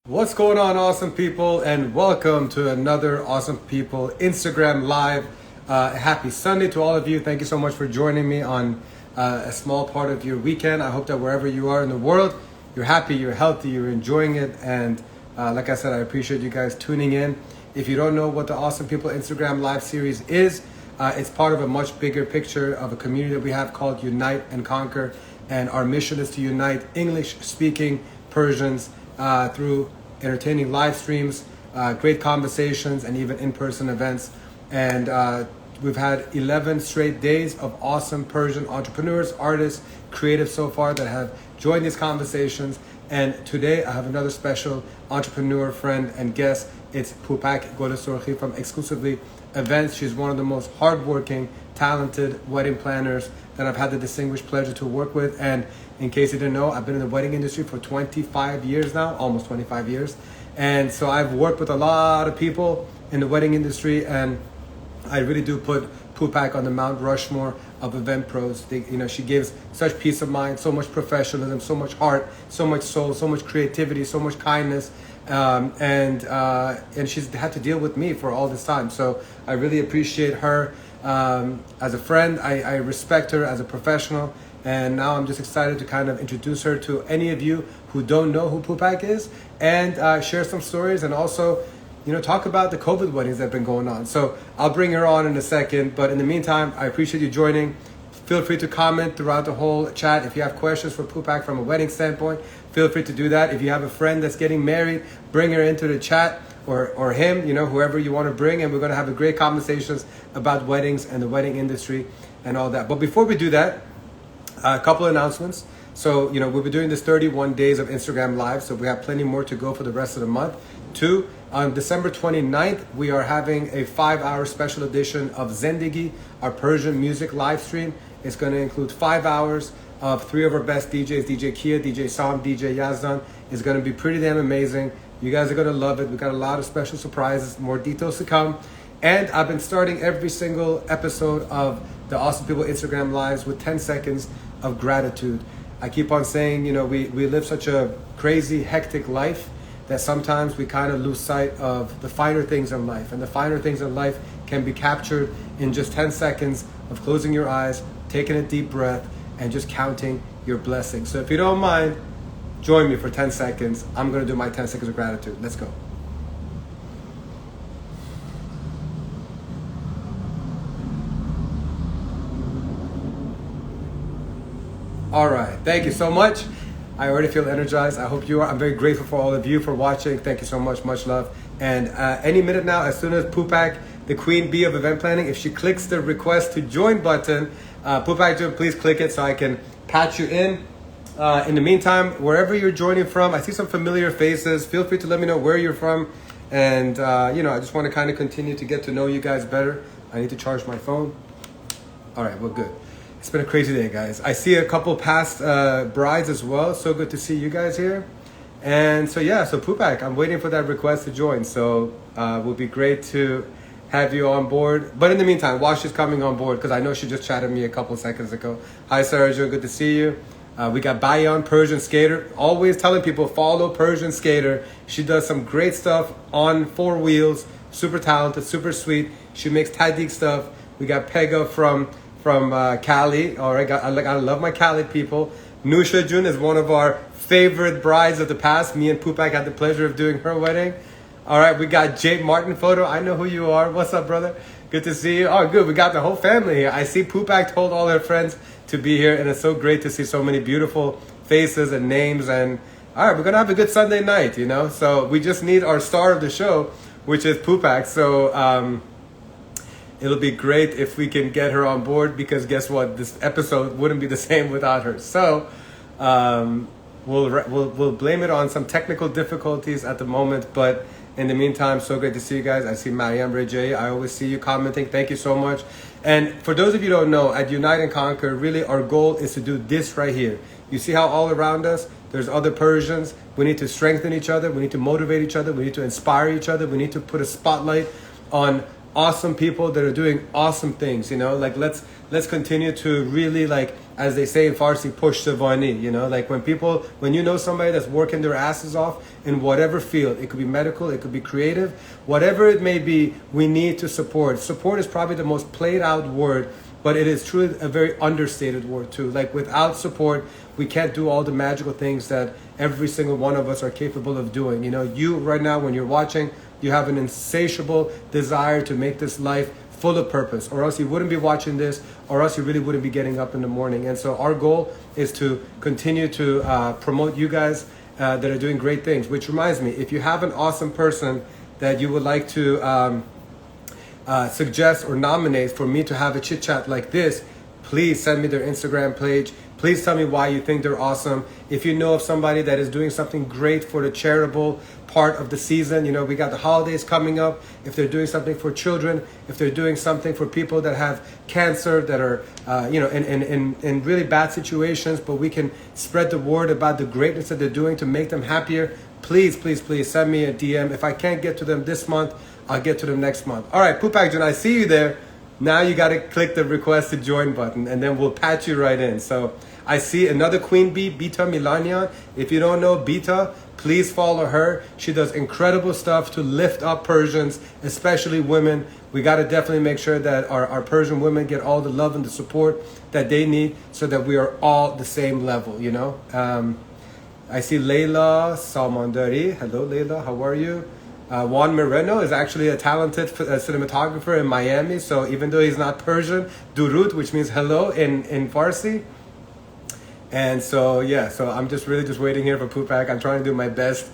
What's going on, awesome people, and welcome to another Awesome People Instagram Live. Happy Sunday to all of you. Thank you so much for joining me on a small part of your weekend. I hope that wherever you are in the world, you're happy, you're healthy, you're enjoying it, and like I said, I appreciate you guys tuning in. If you don't know what the Awesome People Instagram Live series is, it's part of a much bigger picture of a community that we have called Unite and Conquer, and our mission is to unite English-speaking Persians through entertaining live streams, great conversations, and even in-person events. And we've had 11 straight days of awesome Persian entrepreneurs, artists, creatives so far that have joined these conversations. And today I have another special entrepreneur, friend, and guest. It's Poopak Golesorkhi from Exclusively Events. She's one of the most hardworking, talented wedding planners that I've had the distinguished pleasure to work with. And in case you didn't know, I've been in the wedding industry for 25 years now, almost 25 years. And so I've worked with a lot of people in the wedding industry, and I really do put Poopak on the Mount Rushmore of event pros. She gives such peace of mind, so much professionalism, so much heart, so much soul, so much creativity, so much kindness. And she's had to deal with me for all this time. So I really appreciate her as a friend. I respect her as a professional. And now I'm just excited to kind of introduce her to any of you who don't know who Poopak is, and share some stories, and also, talk about the COVID weddings that have been going on. So I'll bring her on in a second, but in the meantime, I appreciate you joining. Feel free to comment throughout the whole chat. If you have questions for Poopak from a wedding standpoint, feel free to do that. If you have a friend that's getting married, bring her into the chat, or him, whoever you want to bring, and we're going to have a great conversations about weddings and the wedding industry and all that. But before we do that, a couple of announcements. So, we'll be doing this 31 days of Instagram Live, so we have plenty more to go for the rest of the month. 2, on December 29th, we are having a 5-hour special edition of Zendegi, our Persian music live stream. It's going to include 5 hours of 3 of our best DJs, DJ Kia, DJ Sam, DJ Yazdan. It's going to be pretty damn amazing. You guys are going to love it. We've got a lot of special surprises, more details to come. And I've been starting every single episode of the Awesome People Instagram Lives with 10 seconds of gratitude. I keep on saying, we live such a crazy, hectic life that sometimes we kind of lose sight of the finer things in life. And the finer things in life can be captured in just 10 seconds of closing your eyes, taking a deep breath, and just counting your blessings. So if you don't mind, join me for 10 seconds. I'm going to do my 10 seconds of gratitude. Let's go. All right, thank you so much. I already feel energized. I hope you are. I'm very grateful for all of you for watching. Thank you so much, much love. And any minute now, as soon as Poopak, the queen bee of event planning, if she clicks the request to join button, Poopak, please click it so I can patch you in. In the meantime, wherever you're joining from, I see some familiar faces. Feel free to let me know where you're from. And, I just want to kind of continue to get to know you guys better. I need to charge my phone. All right, well, good. It's been a crazy day, guys. I see a couple past brides as well. So good to see you guys here. And so Poopak, I'm waiting for that request to join. So it would be great to have you on board. But in the meantime, while she's coming on board, because I know she just chatted me a couple seconds ago. Hi, Sarah Jo, good to see you. We got Bayan, Persian skater. Always telling people, follow Persian skater. She does some great stuff on 4 wheels. Super talented, super sweet. She makes Tadik stuff. We got Pega from Cali. All right, I love my Cali people. Nusha Jun is one of our favorite brides of the past. Me and Poopak had the pleasure of doing her wedding. All right, we got Jake Martin photo. I know who you are. What's up, brother? Good to see you. Oh, good. We got the whole family here. I see Poopak told all her friends to be here, and it's so great to see so many beautiful faces and names. And all right, we're gonna have a good Sunday night, So we just need our star of the show, which is Poopak. So it'll be great if we can get her on board, because guess what? This episode wouldn't be the same without her. So we'll blame it on some technical difficulties at the moment. But in the meantime, so great to see you guys. I see Mariam Rejay. I always see you commenting. Thank you so much. And for those of you who don't know, at Unite and Conquer, really our goal is to do this right here. You see how all around us, there's other Persians. We need to strengthen each other. We need to motivate each other. We need to inspire each other. We need to put a spotlight on awesome people that are doing awesome things, you know, like let's continue to really, like, as they say in Farsi, push the vani, you know, like when you know somebody that's working their asses off in whatever field, it could be medical, it could be creative, whatever it may be, we need to support. Support is probably the most played out word, but it is truly a very understated word too. Like, without support, we can't do all the magical things that every single one of us are capable of doing. You know, you right now, when you're watching, you have an insatiable desire to make this life full of purpose, or else you wouldn't be watching this, or else you really wouldn't be getting up in the morning. And so our goal is to continue to promote you guys that are doing great things. Which reminds me, if you have an awesome person that you would like to suggest or nominate for me to have a chit chat like this, please send me their Instagram page. Please tell me why you think they're awesome. If you know of somebody that is doing something great for the charitable part of the season, you know, we got the holidays coming up. If they're doing something for children, if they're doing something for people that have cancer, that are, you know, in really bad situations, but we can spread the word about the greatness that they're doing to make them happier, please, please, please send me a DM. If I can't get to them this month, I'll get to them next month. All right, Poopak Jun, I see you there. Now you got to click the request to join button, and then we'll patch you right in. So I see another Queen Bee, Bita Milanian. If you don't know Bita, please follow her. She does incredible stuff to lift up Persians, especially women. We got to definitely make sure that our Persian women get all the love and the support that they need, so that we are all the same level, you know. I see Leila Salmandari. Hello, Leila. How are you? Juan Moreno is actually a talented cinematographer in Miami. So even though he's not Persian, Durut, which means hello in Farsi. And so, yeah, so I'm just really just waiting here for Poopak. I'm trying to do my best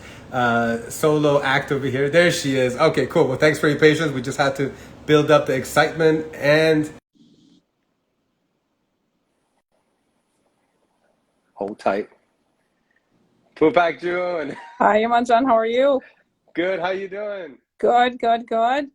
solo act over here. There she is. Okay, cool. Well, thanks for your patience. We just had to build up the excitement and hold tight. Poopak Jun. Hi, Imanjan. How are you? Good. How you doing? Good, good, good.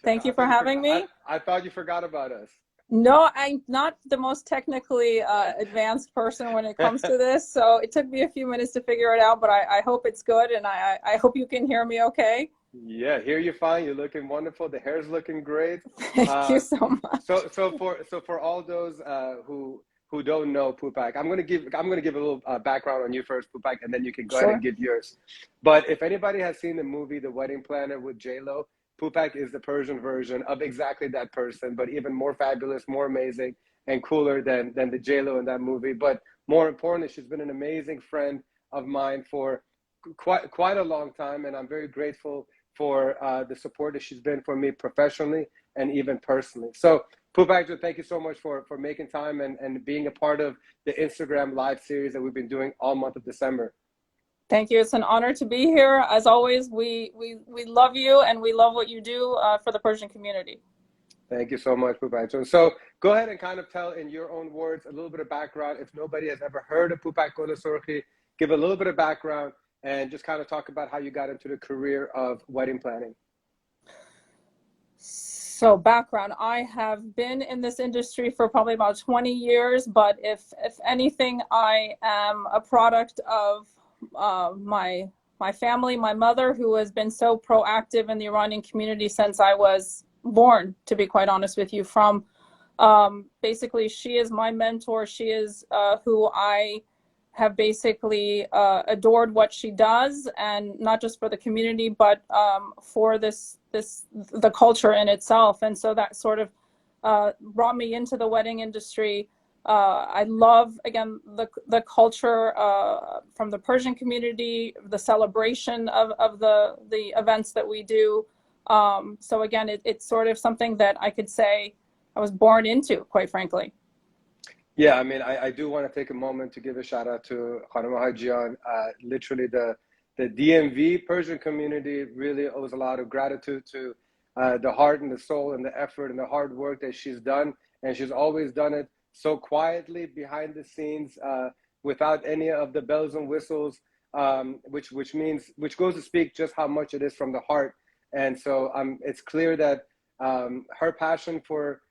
Thank you for having me. I thought you forgot about us. No, I'm not the most technically advanced person when it comes to this, so it took me a few minutes to figure it out, but I hope it's good, and I hope you can hear me okay. Yeah, here you're fine. You're looking wonderful. The hair's looking great. Thank you so much. So for all those who don't know Poopak, I'm gonna give a little background on you first, Poopak, and then you can go ahead and give yours. But if anybody has seen the movie The Wedding Planner with J-Lo, Poopak is the Persian version of exactly that person, but even more fabulous, more amazing, and cooler than the J-Lo in that movie. But more importantly, she's been an amazing friend of mine for quite a long time, and I'm very grateful for the support that she's been for me professionally and even personally. So Poopak, thank you so much for making time and being a part of the Instagram live series that we've been doing all month of December. Thank you. It's an honor to be here. As always, we love you, and we love what you do for the Persian community. Thank you so much, Poopak. So go ahead and kind of tell in your own words a little bit of background. If nobody has ever heard of Poopak Golesorkhi, give a little bit of background and just kind of talk about how you got into the career of wedding planning. So background, I have been in this industry for probably about 20 years, but if anything, I am a product of my family, my mother, who has been so proactive in the Iranian community since I was born, to be quite honest with you. From basically, she is my mentor. She is who I have basically adored what she does, and not just for the community, but for the culture in itself. And so that sort of brought me into the wedding industry. I love, again, the culture from the Persian community, the celebration of the events that we do. So again, it's sort of something that I could say I was born into, quite frankly. Yeah, I mean, I do want to take a moment to give a shout out to Khanum Hajian. Literally, the DMV Persian community really owes a lot of gratitude to the heart and the soul and the effort and the hard work that she's done. And she's always done it so quietly behind the scenes, without any of the bells and whistles, which goes to speak just how much it is from the heart. And so it's clear that her passion for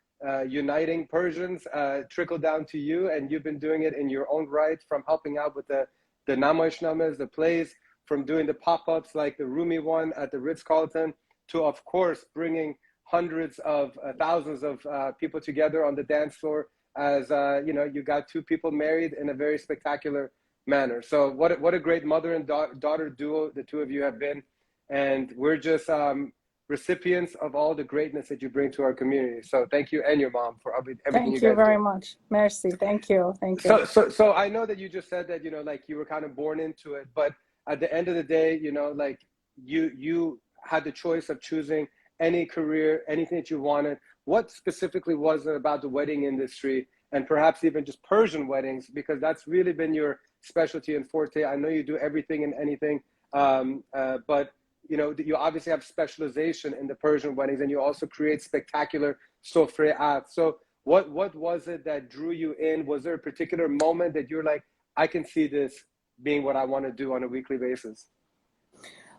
uniting Persians trickled down to you, and you've been doing it in your own right, from helping out with the namaishnames, the plays, from doing the pop-ups like the Rumi one at the Ritz-Carlton, to of course bringing hundreds of thousands of people together on the dance floor as you know, you got two people married in a very spectacular manner. So what a great mother and daughter duo the two of you have been, and we're just recipients of all the greatness that you bring to our community. So thank you, and your mom, for everything you guys do. Thank you very much. Merci. Thank you. Thank you. So I know that you just said that, you know, like you were kind of born into it, but at the end of the day, you know, like you had the choice of choosing any career, anything that you wanted. What specifically was it about the wedding industry, and perhaps even just Persian weddings, because that's really been your specialty and forte? I know you do everything and anything, but you know, you obviously have specialization in the Persian weddings, and you also create spectacular sofreat. So what was it that drew you in? Was there a particular moment that you're like, I can see this being what I want to do on a weekly basis?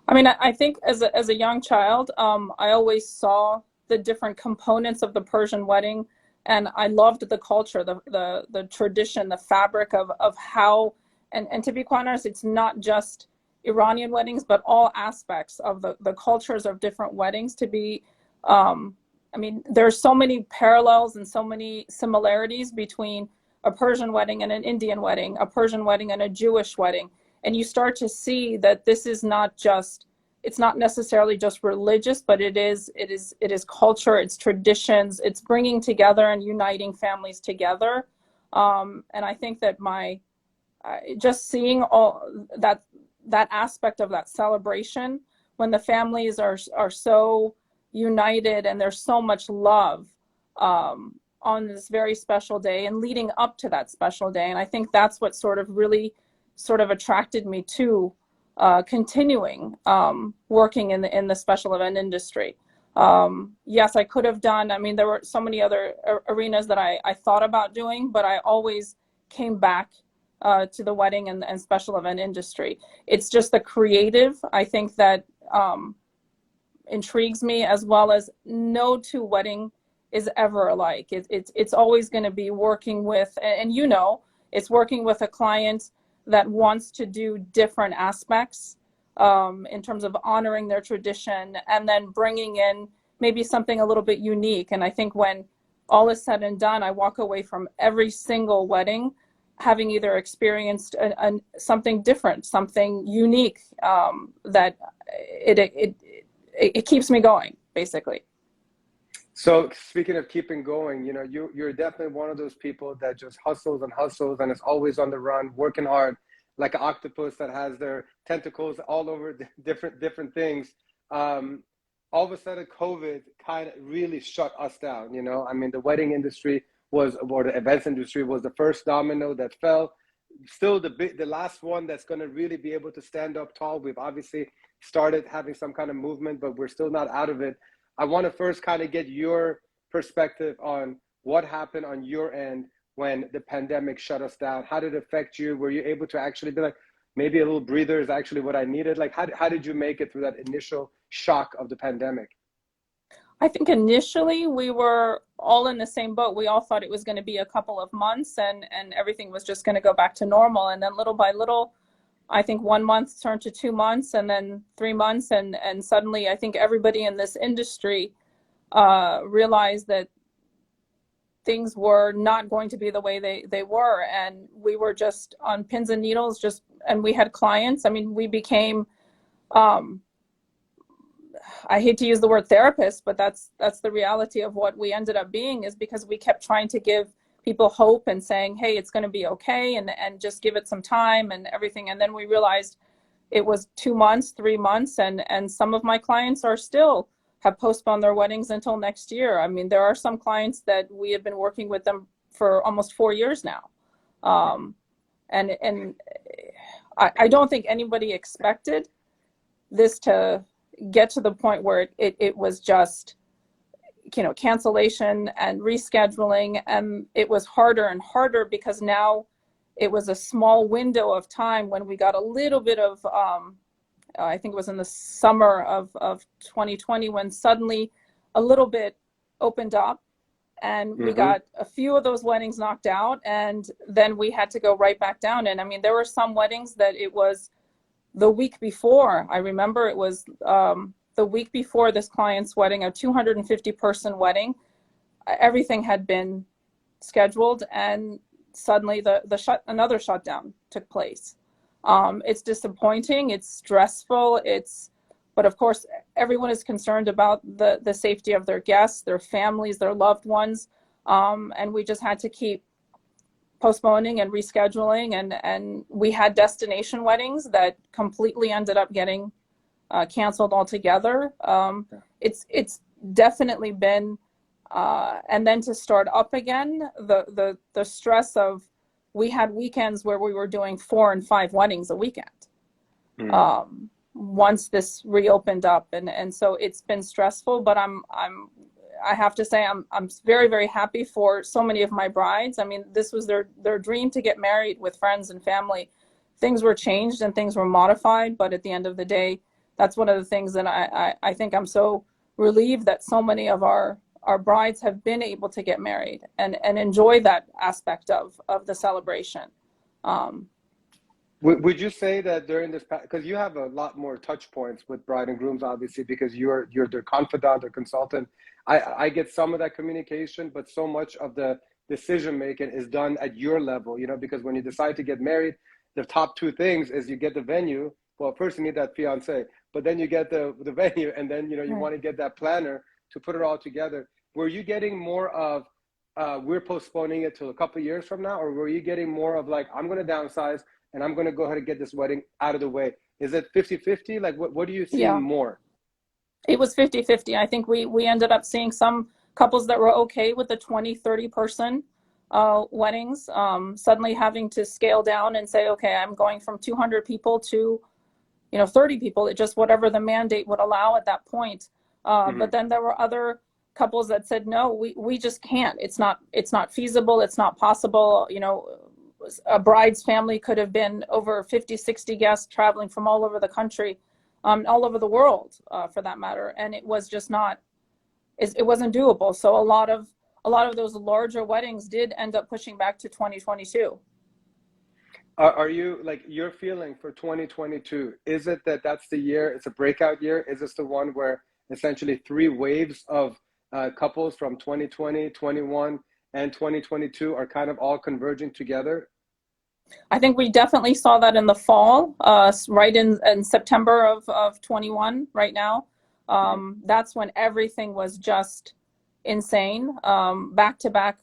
I mean, I think as a young child, I always saw the different components of the Persian wedding, and I loved the culture, the tradition, the fabric of how, and to be quite honest, it's not just Iranian weddings, but all aspects of the cultures of different weddings. To be, I mean, there's so many parallels and so many similarities between a Persian wedding and an Indian wedding, a Persian wedding and a Jewish wedding. And you start to see that this is not just, it's not necessarily just religious, but it is culture, it's traditions, it's bringing together and uniting families together. And I think that just seeing all that aspect of that celebration, when the families are so united and there's so much love on this very special day and leading up to that special day. And I think that's what really attracted me to continuing working in the special event industry. Yes, I could have done, I mean, there were so many other arenas that I thought about doing, but I always came back to the wedding and special event industry. It's just the creative, I think, that intrigues me, as well as no two wedding is ever alike. It's always going to be working with, and you know, it's working with a client that wants to do different aspects in terms of honoring their tradition and then bringing in maybe something a little bit unique. And I think when all is said and done, I walk away from every single wedding having either experienced something different, something unique, that it keeps me going, basically. So speaking of keeping going, you know, you're definitely one of those people that just hustles and is always on the run, working hard, like an octopus that has their tentacles all over different things. All of a sudden, COVID kind of really shut us down. You know, I mean, the wedding industry or the events industry was the first domino that fell. Still the last one that's going to really be able to stand up tall. We've obviously started having some kind of movement, but we're still not out of it. I want to first kind of get your perspective on what happened on your end when the pandemic shut us down. How did it affect you? Were you able to actually be like, maybe a little breather is actually what I needed? Like, how did you make it through that initial shock of the pandemic? I think initially we were all in the same boat. We all thought it was going to be a couple of months and everything was just going to go back to normal. And then little by little, I think 1 month turned to 2 months, and then 3 months. And suddenly I think everybody in this industry realized that things were not going to be the way they were. And we were just on pins and needles, and we had clients. I mean, we became, I hate to use the word therapist, but that's the reality of what we ended up being, is because we kept trying to give people hope and saying, hey, it's going to be okay, and just give it some time and everything. And then we realized it was 2 months, 3 months, and some of my clients have postponed their weddings until next year. I mean, there are some clients that we have been working with them for almost 4 years now. And I don't think anybody expected this to get to the point where it was just, you know, cancellation and rescheduling, and it was harder and harder because now it was a small window of time when we got a little bit of I think it was in the summer of 2020 when suddenly a little bit opened up, and we got a few of those weddings knocked out, and then we had to go right back down. And I mean, there were some weddings that it was the week before. I remember it was the week before this client's wedding, a 250-person wedding, everything had been scheduled, and suddenly another shutdown took place. It's disappointing, it's stressful, but of course, everyone is concerned about the safety of their guests, their families, their loved ones, and we just had to keep postponing and rescheduling, and we had destination weddings that completely ended up getting canceled altogether. It's definitely been, and then to start up again, the stress of, we had weekends where we were doing 4 and 5 weddings a weekend. Once this reopened up, and so it's been stressful, but I have to say I'm very, very happy for so many of my brides. I mean, this was their dream to get married with friends and family. Things were changed and things were modified, but at the end of the day, that's one of the things that I think I'm so relieved that so many of our brides have been able to get married and enjoy that aspect of the celebration. Would you say that during this, because you have a lot more touch points with bride and grooms, obviously, because you're their confidant or consultant. I get some of that communication, but so much of the decision making is done at your level, because when you decide to get married, the top 2 things is you get the venue. Well, first you need that fiance, but then you get the venue, and then, you want to get that planner to put it all together. Were you getting more of, we're postponing it till a couple of years from now, or were you getting more of like, I'm going to downsize and I'm going to go ahead and get this wedding out of the way? Is it 50-50? Like, what do you see more? It was 50-50. I think we ended up seeing some couples that were okay with the 20, 30 person weddings, suddenly having to scale down and say, okay, I'm going from 200 people to 30 people, just whatever the mandate would allow at that point. But then there were other couples that said, no, we just can't. It's not feasible. It's not possible. A bride's family could have been over 50, 60 guests traveling from all over the country, all over the world, for that matter. And it was just it wasn't doable. So a lot of those larger weddings did end up pushing back to 2022. Are you, like, your feeling for 2022, is it that's the year, it's a breakout year? Is this the one where essentially 3 waves of couples from 2020, 21, and 2022 are kind of all converging together? I think we definitely saw that in the fall, right in September of 21 right now. That's when everything was just insane. Back-to-back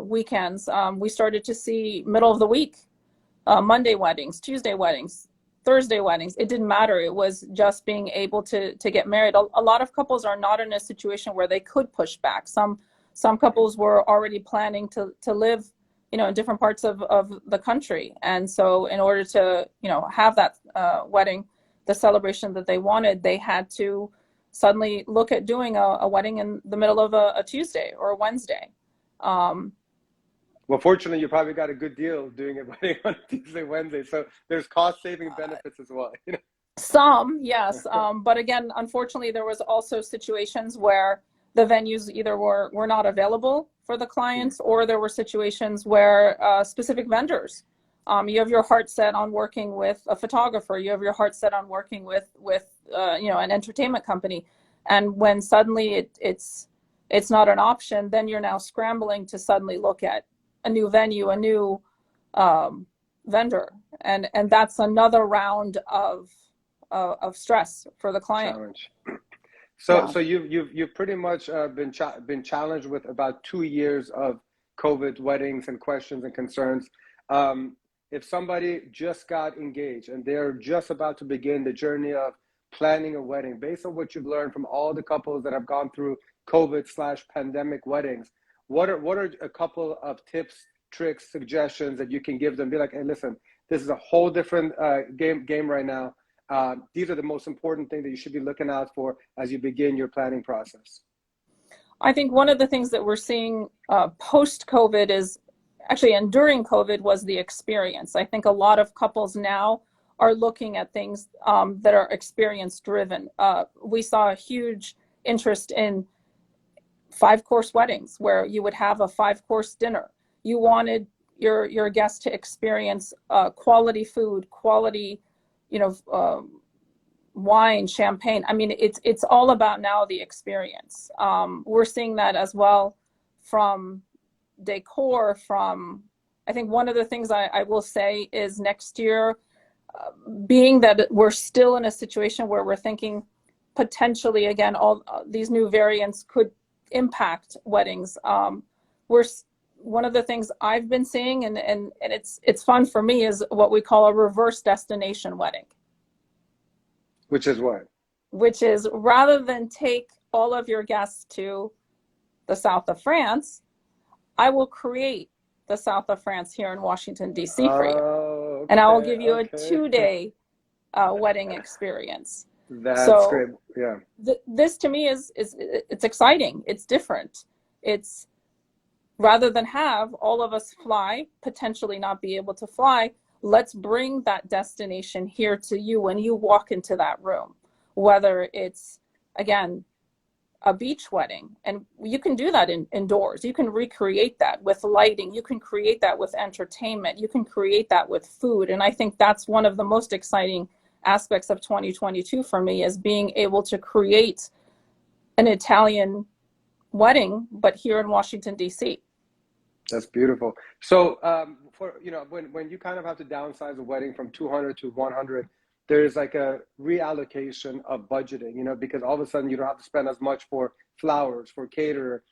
weekends. We started to see middle of the week, Monday weddings, Tuesday weddings, Thursday weddings. It didn't matter. It was just being able to get married. A lot of couples are not in a situation where they could push back. Some couples were already planning to live, in different parts of the country. And so in order to, have that wedding, the celebration that they wanted, they had to suddenly look at doing a wedding in the middle of a Tuesday or a Wednesday. Well, fortunately, you probably got a good deal doing a wedding on Tuesday, Wednesday. So there's cost-saving benefits as well. Some, yes. But again, unfortunately, there was also situations where the venues either were not available for the clients, or there were situations where specific vendors, you have your heart set on working with a photographer, you have your heart set on working with an entertainment company, and when suddenly it's not an option, then you're now scrambling to suddenly look at a new venue, a new vendor, and that's another round of stress for the client. Challenge. So you've pretty much been challenged with about 2 years of COVID weddings and questions and concerns. If somebody just got engaged and they're just about to begin the journey of planning a wedding, based on what you've learned from all the couples that have gone through COVID/pandemic weddings, what are a couple of tips, tricks, suggestions that you can give them? Be like, hey, listen, this is a whole different game right now. These are the most important things that you should be looking out for as you begin your planning process. I think one of the things that we're seeing post-COVID is actually, and during COVID, was the experience. I think a lot of couples now are looking at things that are experience driven. We saw a huge interest in 5-course weddings where you would have a 5-course dinner. You wanted your guests to experience quality food, quality, wine, champagne. I mean, it's all about now the experience. We're seeing that as well from decor, from, I think one of the things I will say is next year, being that we're still in a situation where we're thinking potentially, again, all these new variants could impact weddings. One of the things I've been seeing, and it's fun for me, is what we call a reverse destination wedding. Which is what? Which is, rather than take all of your guests to the south of France, I will create the south of France here in Washington, D.C. for you. Okay, and I will give you a 2-day wedding experience. That's great. Yeah. This to me is it's exciting. It's different. It's, rather than have all of us fly, potentially not be able to fly, let's bring that destination here to you when you walk into that room, whether it's, again, a beach wedding. And you can do that indoors. You can recreate that with lighting. You can create that with entertainment. You can create that with food. And I think that's one of the most exciting aspects of 2022 for me, is being able to create an Italian wedding, but here in Washington, D.C. That's beautiful. So for, when you kind of have to downsize a wedding from 200 to 100, there's like a reallocation of budgeting, because all of a sudden you don't have to spend as much for flowers, for caterer,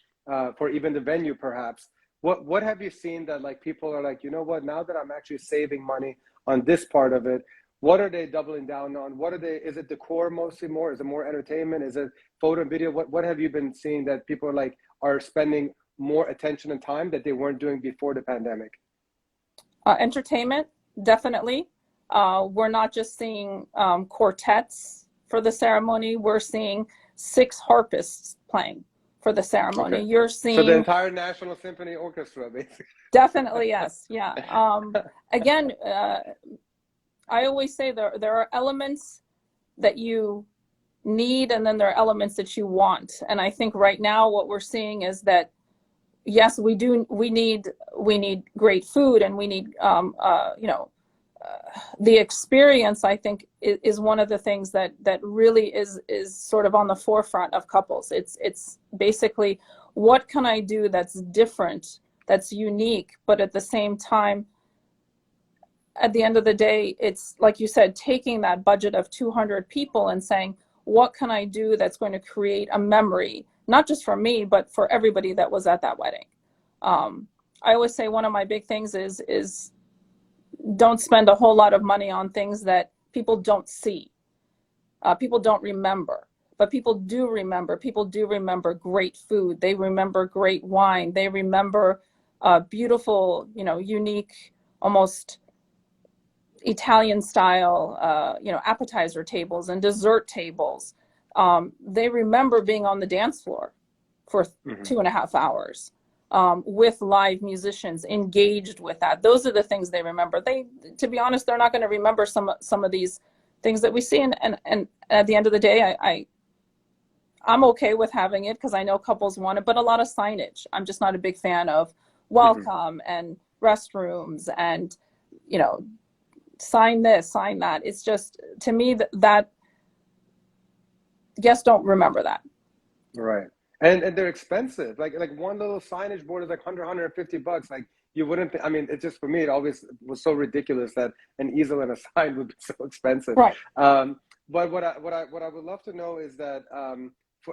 for even the venue perhaps. What have you seen that like people are like, you know what, now that I'm actually saving money on this part of it, what are they doubling down on? Is it decor mostly more? Is it more entertainment? Is it photo and video? What have you been seeing that people are spending more attention and time that they weren't doing before the pandemic? Entertainment, definitely. We're not just seeing quartets for the ceremony. We're seeing 6 harpists playing for the ceremony. Okay. You're seeing, so the entire National Symphony Orchestra, basically. Definitely, yes. Yeah. Again, I always say there are elements that you need, and then there are elements that you want. And I think right now what we're seeing is that, yes, we need great food, and we need the experience, I think, is one of the things that really is sort of on the forefront of couples. It's basically, what can I do that's different, that's unique, but at the same time, at the end of the day, it's like you said, taking that budget of 200 people and saying, what can I do that's going to create a memory, not just for me, but for everybody that was at that wedding. I always say one of my big things is don't spend a whole lot of money on things that people don't see. People don't remember, but people do remember. People do remember great food. They remember great wine. They remember beautiful, unique, almost Italian style, appetizer tables and dessert tables. They remember being on the dance floor for 2.5 hours with live musicians, engaged with that. Those are the things they remember. To be honest, they're not going to remember some of these things that we see. And at the end of the day, I'm okay with having it because I know couples want it, but a lot of signage. I'm just not a big fan of welcome and restrooms and, sign this, sign that. It's just, to me, that guests don't remember that. Right. And they're expensive. Like one little signage board is like $100-$150. Like you wouldn't, it's just, for me, it always was so ridiculous that an easel and a sign would be so expensive. Right. But what I would love to know is that,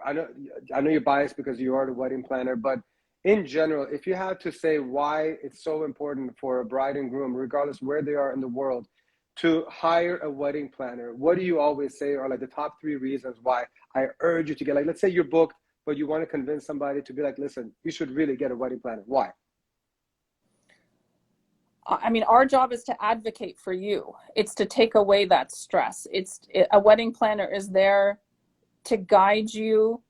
I know you're biased because you are the wedding planner, but in general, if you had to say why it's so important for a bride and groom, regardless where they are in the world, to hire a wedding planner, what do you always say are like the top 3 reasons why I urge you to get, like, let's say you're booked, but you want to convince somebody to be like, listen, you should really get a wedding planner. Why? Our job is to advocate for you. It's to take away that stress. A wedding planner is there to guide you,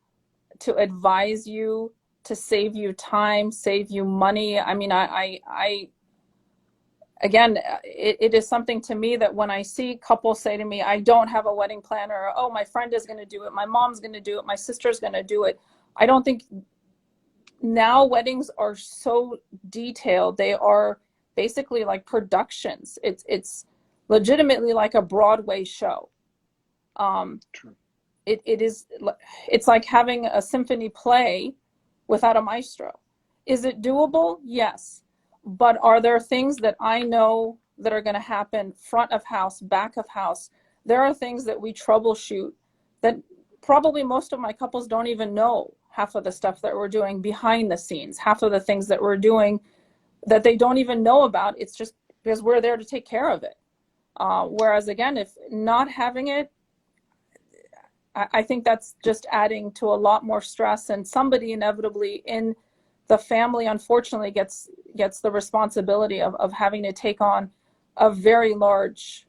to advise you, to save you time, save you money. Again, it is something to me that when I see couples say to me, I don't have a wedding planner, or, oh, my friend is going to do it, my mom's going to do it, my sister's going to do it. I don't think, now weddings are so detailed. They are basically like productions. It's legitimately like a Broadway show. True. It's like having a symphony play without a maestro. Is it doable? Yes. But are there things that I know that are going to happen front of house, back of house? There are things that we troubleshoot that probably most of my couples don't even know half of the stuff that we're doing behind the scenes, half of the things that we're doing that they don't even know about. It's just because we're there to take care of it. Whereas again, if not having it, I think that's just adding to a lot more stress, and somebody inevitably in the family, unfortunately, gets the responsibility of having to take on a very large,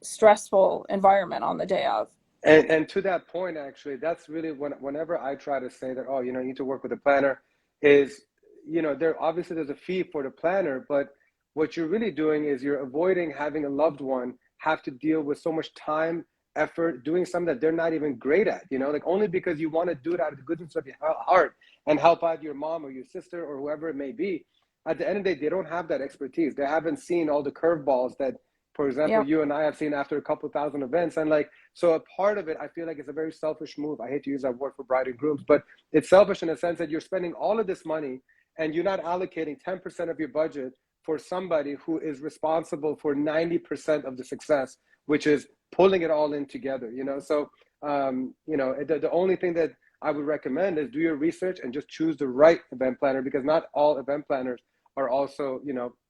stressful environment on the day of. And to that point, actually, that's really whenever I try to say that, oh, you need to work with a planner, is, there's a fee for the planner, but what you're really doing is you're avoiding having a loved one have to deal with so much time, effort, doing something that they're not even great at, like only because you want to do it out of the goodness of your heart and help out your mom or your sister or whoever it may be. At the end of the day, they don't have that expertise. They haven't seen all the curveballs that, for example, Yep. you and I have seen after a couple thousand events. And so a part of it, I feel like it's a very selfish move. I hate to use that word for bride and grooms, but it's selfish in the sense that you're spending all of this money and you're not allocating 10% of your budget for somebody who is responsible for 90% of the success, which is pulling it all in together, So, the only thing that I would recommend is do your research and just choose the right event planner, because not all event planners are also,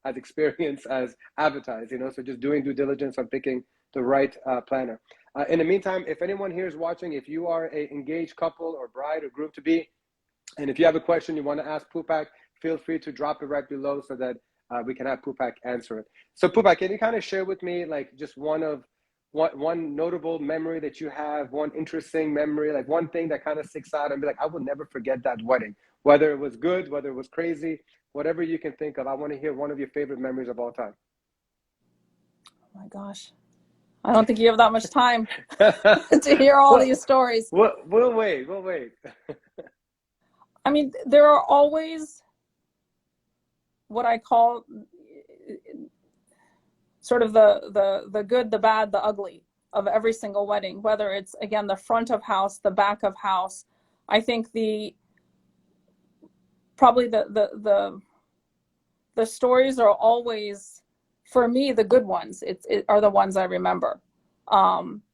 as experienced as advertised, so just doing due diligence on picking the right planner. In the meantime, if anyone here is watching, if you are a engaged couple or bride or groom to be, and if you have a question you want to ask Poopak, feel free to drop it right below so that we can have Poopak answer it. So Poopak, can you kind of share with me just one notable memory that you have, one interesting memory, one thing that kind of sticks out and be like, I will never forget that wedding, whether it was good, whether it was crazy, whatever you can think of. I want to hear one of your favorite memories of all time. Oh my gosh. I don't think you have that much time to hear all these stories. We'll wait. I mean, there are always what I call sort of the good, the bad, the ugly of every single wedding, whether it's, again, the front of house, the back of house. I think probably the stories are always, for me, the good ones. It are the ones I remember.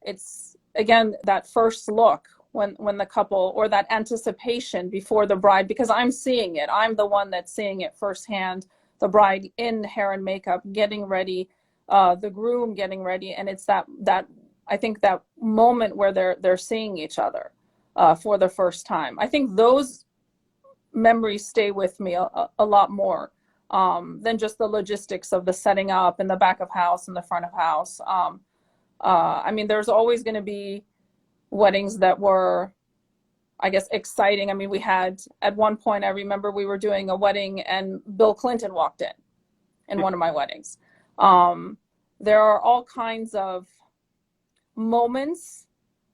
It's, again, that first look when the couple, or that anticipation before the bride, because I'm seeing it. I'm the one that's seeing it firsthand. The bride in hair and makeup, getting ready, the groom getting ready, and it's that I think that moment where they're seeing each other for the first time. I think those memories stay with me a lot more than just the logistics of the setting up in the back of house and the front of house. I mean, there's always going to be weddings that were, I guess, exciting. I mean, we had, at one point, I remember we were doing a wedding and Bill Clinton walked in one of my weddings. There are all kinds of moments,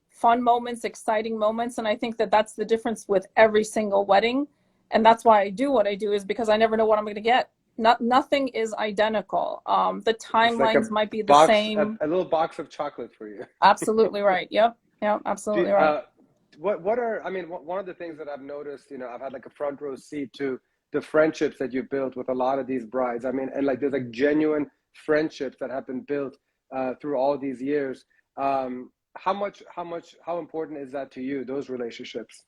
fun moments, exciting moments. And I think that that's the difference with every single wedding. And that's why I do what I do, is because I never know what I'm going to get. Nothing is identical. The timelines might be the same. A little box of chocolate for you. Absolutely right. Yep, absolutely right. What are, I mean, one of the things that I've noticed, I've had a front row seat to the friendships that you built with a lot of these brides. I mean, and there's genuine friendships that have been built through all these years. How important is that to you, those relationships?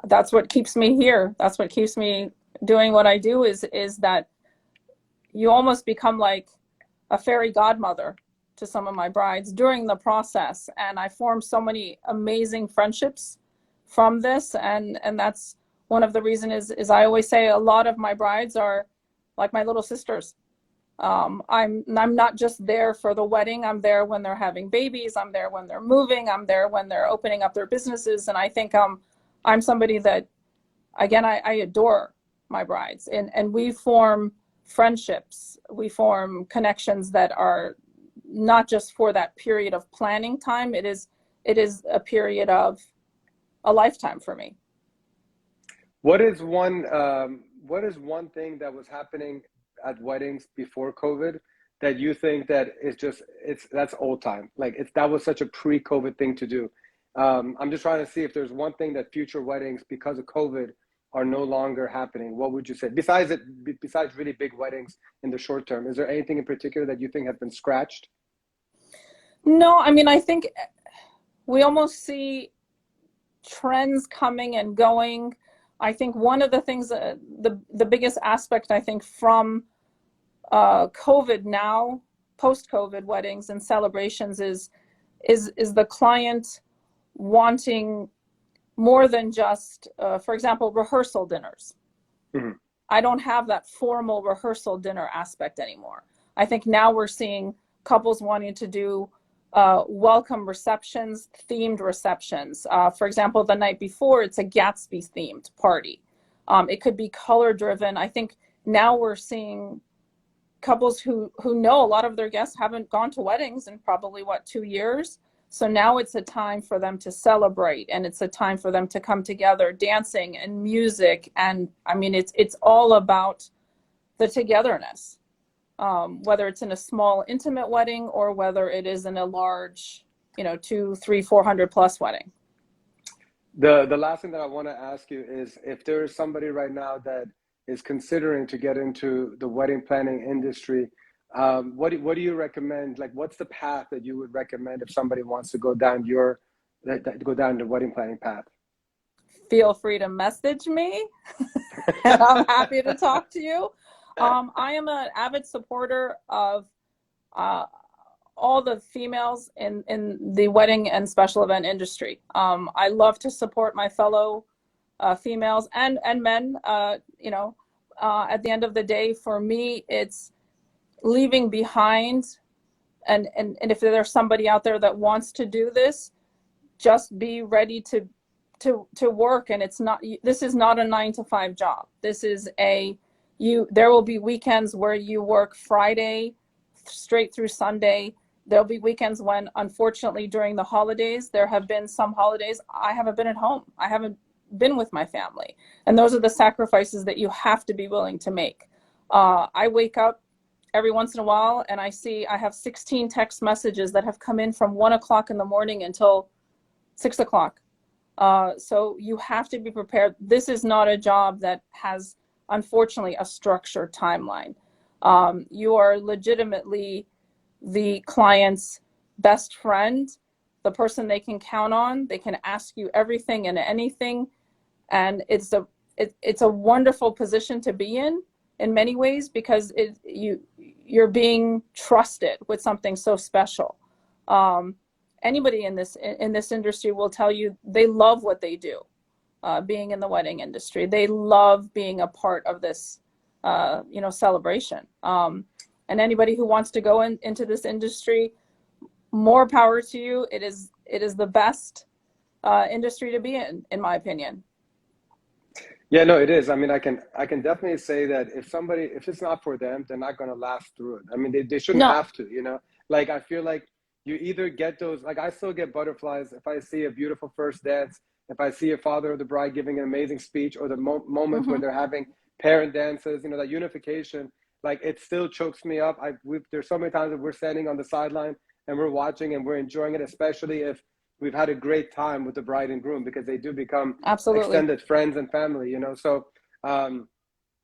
That's what keeps me here. That's what keeps me doing what I do, is that you almost become like a fairy godmother to some of my brides during the process. And I formed so many amazing friendships from this. And that's one of the reasons is I always say a lot of my brides are like my little sisters. I'm not just there for the wedding. I'm there when they're having babies. I'm there when they're moving. I'm there when they're opening up their businesses. And I think I'm somebody that, again, I adore my brides, and we form friendships. We form connections that are not just for that period of planning time. It is a period of a lifetime for me. What is one thing that was happening at weddings before COVID that you think that is just that's old time? Like that was such a pre-COVID thing to do. I'm just trying to see if there's one thing that future weddings, because of COVID, are no longer happening. What would you say? Besides really big weddings in the short term, is there anything in particular that you think has been scratched? No, I mean, I think we almost see trends coming and going. I think one of the things, the biggest aspect, I think, from COVID now, post-COVID weddings and celebrations is the client wanting more than just, for example, rehearsal dinners. Mm-hmm. I don't have that formal rehearsal dinner aspect anymore. I think now we're seeing couples wanting to do welcome receptions, themed receptions. For example, the night before, it's a Gatsby themed party. It could be color driven. I think now we're seeing couples who know a lot of their guests haven't gone to weddings in probably 2 years. So now it's a time for them to celebrate, and it's a time for them to come together, dancing and music. And I mean, it's all about the togetherness, whether it's in a small intimate wedding or whether it is in a large, 200, 300, 400 plus wedding. The last thing that I want to ask you is, if there is somebody right now that is considering to get into the wedding planning industry, what do you recommend? Like, what's the path that you would recommend if somebody wants to go down the wedding planning path? Feel free to message me, and I'm happy to talk to you. I am an avid supporter of all the females in the wedding and special event industry. I love to support my fellow females and men. At the end of the day, for me, it's leaving behind, and if there's somebody out there that wants to do this, just be ready to work. And this is not a 9-to-5 job. This is there will be weekends where you work Friday straight through Sunday. There'll be weekends when, unfortunately, during the holidays, there have been some holidays I haven't been at home. I haven't been with my family. And those are the sacrifices that you have to be willing to make. I wake up every once in a while and I have 16 text messages that have come in from 1 o'clock in the morning until 6 o'clock. So you have to be prepared. This is not a job that has, unfortunately, a structured timeline. You are legitimately the client's best friend, the person they can count on. They can ask you everything and anything. And it's a wonderful position to be in many ways, because you're being trusted with something so special. Anybody in this industry will tell you they love what they do. Being in the wedding industry, they love being a part of this, celebration. And anybody who wants to go into this industry, more power to you. It is the best industry to be in my opinion. Yeah, no, it is. I mean, I can definitely say that if it's not for them, they're not going to last through it. I mean, they shouldn't have to, Like, I feel like you either get those, like, I still get butterflies if I see a beautiful first dance, if I see a father of the bride giving an amazing speech, or the moments where they're having parent dances, that unification, like, it still chokes me up. There's so many times that we're standing on the sideline and we're watching and we're enjoying it, especially if we've had a great time with the bride and groom, because they do become extended friends and family, So,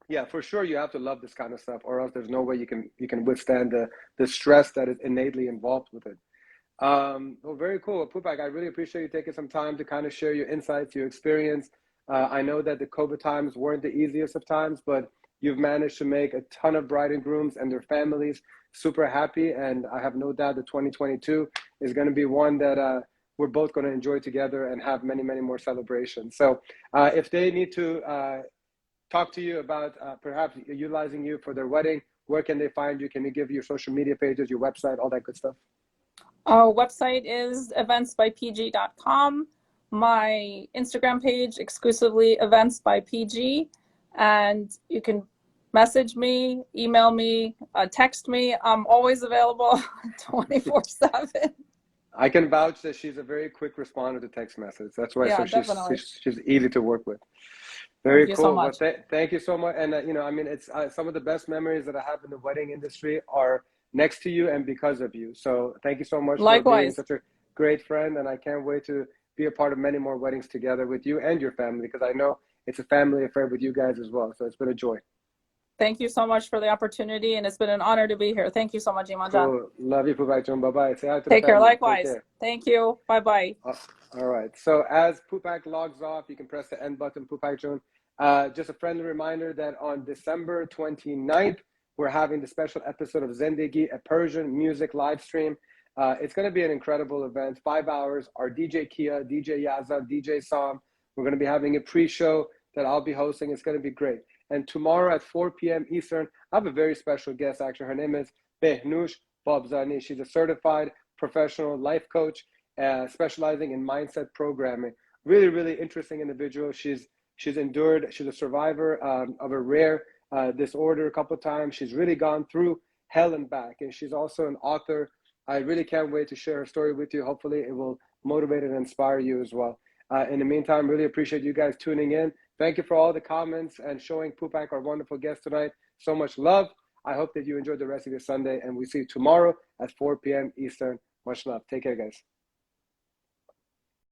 yeah, for sure, you have to love this kind of stuff, or else there's no way you can withstand the stress that is innately involved with it. Well, very cool. Poopak, I really appreciate you taking some time to kind of share your insights, your experience. I know that the COVID times weren't the easiest of times, but you've managed to make a ton of bride and grooms and their families super happy. And I have no doubt that 2022 is going to be one that we're both going to enjoy together and have many, many more celebrations. So if they need to talk to you about perhaps utilizing you for their wedding, where can they find you? Can you give your social media pages, your website, all that good stuff? Our website is eventsbypg.com. My Instagram page, exclusively Events by PG. And you can message me, email me, text me. I'm always available 24/7. I can vouch that she's a very quick responder to text message. That's why she's easy to work with. Very Thank cool. You so much. Well, thank you so much. And I mean, it's some of the best memories that I have in the wedding industry are next to you and because of you. So thank you so much for being Likewise. such a great friend, and I can't wait to be a part of many more weddings together with you and your family, because I know it's a family affair with you guys as well. So it's been a joy. Thank you so much for the opportunity, and it's been an honor to be here. Thank you so much, Imanjan. Cool. Love you, Poopak. Bye-bye. Say hi to the Take care. family. Take Likewise. care. Thank you. Bye-bye. All right. So as Poopak logs off, you can press the end button, Poopak Jun. Just a friendly reminder that on December 29th, we're having the special episode of Zendegi, a Persian music live stream. It's going to be an incredible event, 5 hours. Our DJ Kia, DJ Yaza, DJ Sam. We're going to be having a pre-show that I'll be hosting. It's going to be great. And tomorrow at 4 p.m. Eastern, I have a very special guest, actually. Her name is Behnush Babzani. She's a certified professional life coach, specializing in mindset programming. Really, really interesting individual. She's endured, she's a survivor of a rare disorder a couple of times. She's really gone through hell and back. And she's also an author. I really can't wait to share her story with you. Hopefully it will motivate and inspire you as well. In the meantime, really appreciate you guys tuning in. Thank you for all the comments and showing Poopak, our wonderful guest tonight, so much love. I hope that you enjoyed the rest of your Sunday, and we see you tomorrow at 4 p.m. Eastern. Much love. Take care, guys.